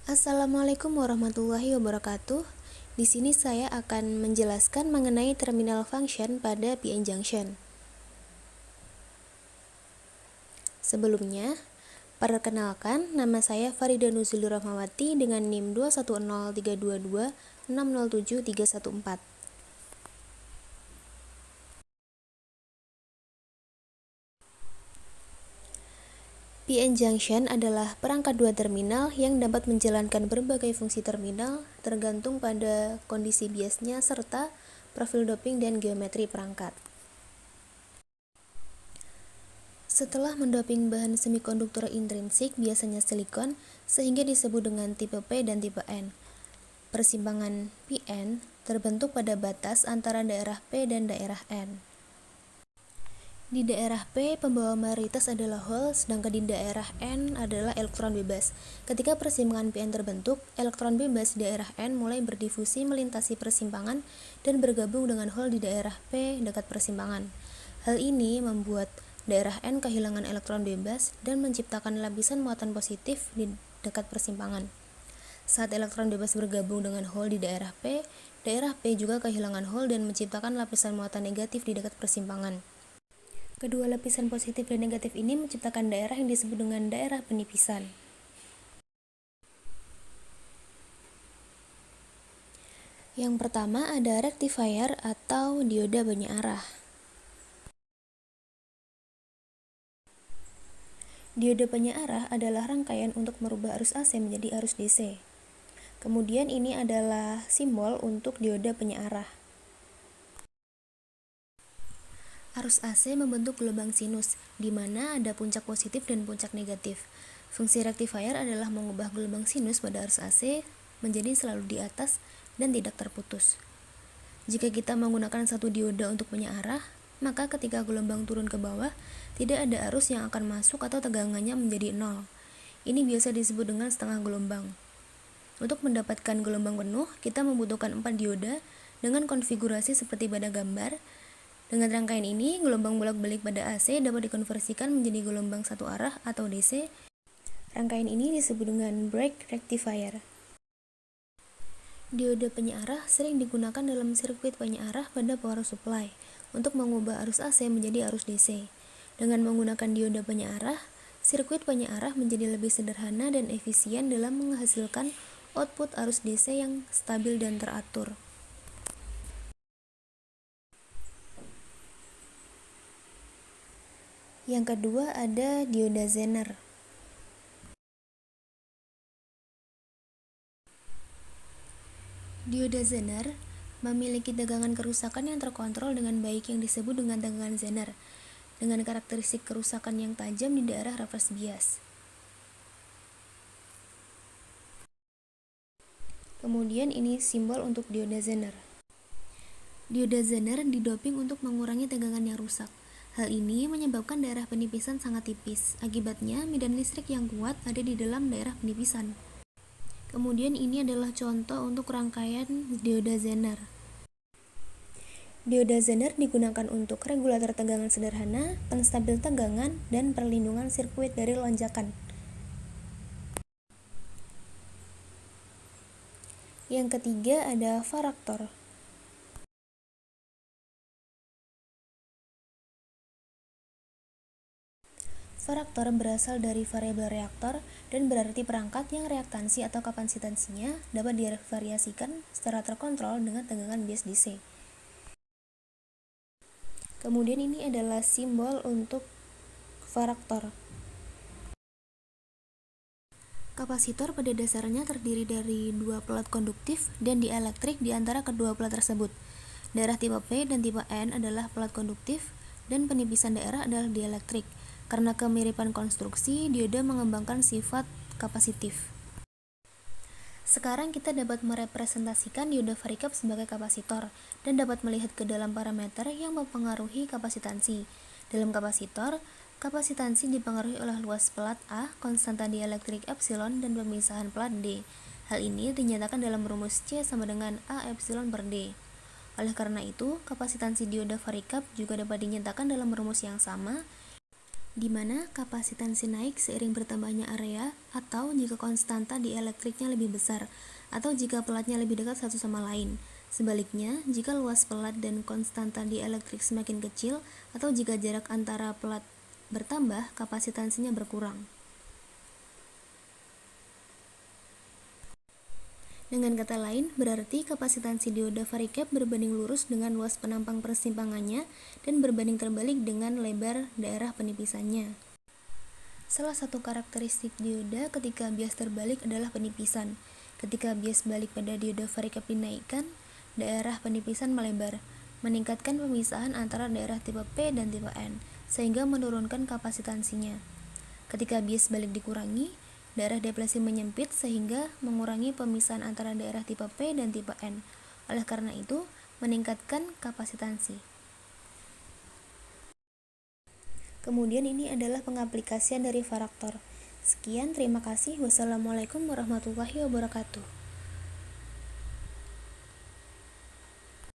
Assalamualaikum warahmatullahi wabarakatuh. Di sini saya akan menjelaskan mengenai terminal function pada PN junction. Sebelumnya, perkenalkan nama saya Farida Nuzulur Rahmawati dengan NIM 2103226073114. PN junction adalah perangkat dua terminal yang dapat menjalankan berbagai fungsi terminal tergantung pada kondisi biasnya serta profil doping dan geometri perangkat. Setelah mendoping bahan semikonduktor intrinsik, biasanya silikon, sehingga disebut dengan tipe P dan tipe N. Persimpangan PN terbentuk pada batas antara daerah P dan daerah N. Di daerah P, pembawa mayoritas adalah hole, sedangkan di daerah N adalah elektron bebas. Ketika persimpangan PN terbentuk, elektron bebas di daerah N mulai berdifusi melintasi persimpangan dan bergabung dengan hole di daerah P dekat persimpangan. Hal ini membuat daerah N kehilangan elektron bebas dan menciptakan lapisan muatan positif di dekat persimpangan. Saat elektron bebas bergabung dengan hole di daerah P juga kehilangan hole dan menciptakan lapisan muatan negatif di dekat persimpangan. Kedua lapisan positif dan negatif ini menciptakan daerah yang disebut dengan daerah penipisan. Yang pertama ada rectifier atau dioda banyak arah. Dioda banyak arah adalah rangkaian untuk merubah arus AC menjadi arus DC. Kemudian ini adalah simbol untuk dioda banyak arah. Arus AC membentuk gelombang sinus, di mana ada puncak positif dan puncak negatif. Fungsi rectifier adalah mengubah gelombang sinus pada arus AC menjadi selalu di atas dan tidak terputus. Jika kita menggunakan satu dioda untuk banyak arah, maka ketika gelombang turun ke bawah, tidak ada arus yang akan masuk atau tegangannya menjadi nol. Ini biasa disebut dengan setengah gelombang. Untuk mendapatkan gelombang penuh, kita membutuhkan 4 dioda dengan konfigurasi seperti pada gambar. Dengan rangkaian ini, gelombang bolak-balik pada AC dapat dikonversikan menjadi gelombang satu arah atau DC. Rangkaian ini disebut dengan break rectifier. Dioda penyearah sering digunakan dalam sirkuit penyearah pada power supply untuk mengubah arus AC menjadi arus DC. Dengan menggunakan dioda penyearah, sirkuit penyearah menjadi lebih sederhana dan efisien dalam menghasilkan output arus DC yang stabil dan teratur. Yang kedua ada dioda Zener. Dioda Zener memiliki tegangan kerusakan yang terkontrol dengan baik yang disebut dengan tegangan Zener, dengan karakteristik kerusakan yang tajam di daerah reverse bias. Kemudian ini simbol untuk dioda Zener. Dioda Zener didoping untuk mengurangi tegangan yang rusak. Hal ini menyebabkan daerah penipisan sangat tipis. Akibatnya, medan listrik yang kuat ada di dalam daerah penipisan. Kemudian ini adalah contoh untuk rangkaian dioda Zener. Dioda Zener digunakan untuk regulator tegangan sederhana, penstabil tegangan, dan perlindungan sirkuit dari lonjakan. Yang ketiga ada varaktor. Varaktor berasal dari variabel reaktor dan berarti perangkat yang reaktansi atau kapasitansinya dapat divariasikan secara terkontrol dengan tegangan bias DC. Kemudian ini adalah simbol untuk varaktor. Kapasitor pada dasarnya terdiri dari dua pelat konduktif dan dielektrik di antara kedua pelat tersebut. Daerah tipe P dan tipe N adalah pelat konduktif dan penipisan daerah adalah dielektrik. Karena kemiripan konstruksi, dioda mengembangkan sifat kapasitif. Sekarang kita dapat merepresentasikan dioda varikap sebagai kapasitor dan dapat melihat ke dalam parameter yang mempengaruhi kapasitansi. Dalam kapasitor, kapasitansi dipengaruhi oleh luas pelat A, konstanta dielektrik epsilon, dan pemisahan pelat D. Hal ini dinyatakan dalam rumus C sama dengan A epsilon per D. Oleh karena itu, kapasitansi dioda varikap juga dapat dinyatakan dalam rumus yang sama, di mana kapasitansi naik seiring bertambahnya area atau jika konstanta dieлекtriknya lebih besar atau jika pelatnya lebih dekat satu sama lain. Sebaliknya, jika luas pelat dan konstanta dielektrik semakin kecil atau jika jarak antara pelat bertambah, kapasitansinya berkurang. Dengan kata lain, berarti kapasitansi dioda varicap berbanding lurus dengan luas penampang persimpangannya dan berbanding terbalik dengan lebar daerah penipisannya. Salah satu karakteristik dioda ketika bias terbalik adalah penipisan. Ketika bias balik pada dioda varicap dinaikkan, daerah penipisan melebar, meningkatkan pemisahan antara daerah tipe P dan tipe N, sehingga menurunkan kapasitansinya. Ketika bias balik dikurangi, daerah depresi menyempit sehingga mengurangi pemisahan antara daerah tipe P dan tipe N. Oleh karena itu, meningkatkan kapasitansi. Kemudian ini adalah pengaplikasian dari varaktor. Sekian, terima kasih. Wassalamualaikum warahmatullahi wabarakatuh.